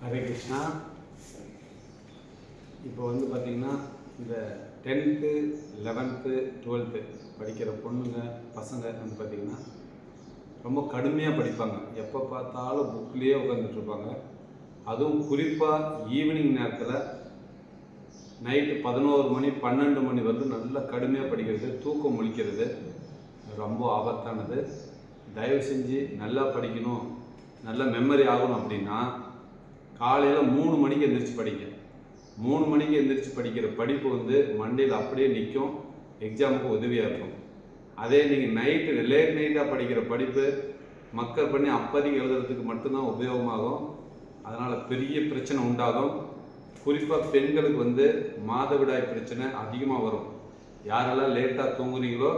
ஹரே கிருஷ்ணா. இப்போ பார்த்திங்கன்னா இந்த 10th 11th 12th படிக்கிற பொண்ணுங்க பசங்க பார்த்திங்கன்னா ரொம்ப கடுமையாக படிப்பாங்க. எப்போ பார்த்தாலும் புக்லேயே உட்காந்துட்ருப்பாங்க. அதுவும் குறிப்பாக ஈவினிங் நேரத்தில் நைட்டு 11 மணி 12 மணி வந்து நல்லா கடுமையாக படிக்கிறது, தூக்கம் முழிக்கிறது ரொம்ப ஆபத்தானது. தயவு செஞ்சு நல்லா படிக்கணும், நல்லா மெமரி ஆகணும் அப்படின்னா காலையில் 3 மணிக்கு எந்திரிச்சு படிங்க. 3 மணிக்கு எந்திரிச்சு படிக்கிற படிப்பு மண்டையில் அப்படியே நிற்கும், எக்ஸாமுக்கு உதவியாக இருக்கும். அதே நீங்கள் லேட் நைட்டாக படிக்கிற படிப்பு மக்கள் பண்ணி அப்போதைக்கு எழுதுறதுக்கு மட்டும்தான் உபயோகமாகும். அதனால் பெரிய பிரச்சனை உண்டாகும். குறிப்பாக பெண்களுக்கு மாதவிடாய் பிரச்சனை அதிகமாக வரும். யாரெல்லாம் லேட்டாக தூங்குறீங்களோ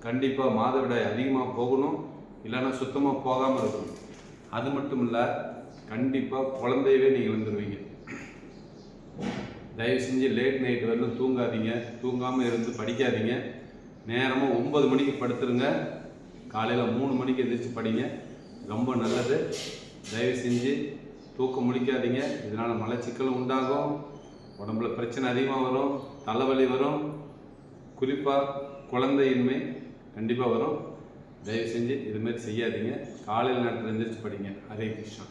கண்டிப்பாக மாதவிடாய் அதிகமாக போகணும், இல்லைன்னா சுத்தமாக போகாமல் இருக்கணும். அது மட்டும் இல்லை, கண்டிப்பாக குழந்தையவே நீங்கள் எழுந்துருவீங்க. தயவு செஞ்சு லேட் நைட் வரலும் தூங்காதீங்க, தூங்காமல் இருந்து படிக்காதீங்க. நேரமாக 9 மணிக்கு படுத்துருங்க, காலையில் 3 மணிக்கு எந்திரிச்சு படிங்க, ரொம்ப நல்லது. தயவு செஞ்சு தூக்கம் முழிக்காதீங்க. இதனால் மலச்சிக்கலும் உண்டாகும், உடம்புல பிரச்சனை அதிகமாக வரும், தலைவலி வரும், குறிப்பாக குழந்தையின்மை கண்டிப்பாக வரும். தயவு செஞ்சு இதுமாரி செய்யாதீங்க. காலையில் நேரத்தில் எந்திரிச்சு படிங்க. ஹரே கிருஷ்ணா.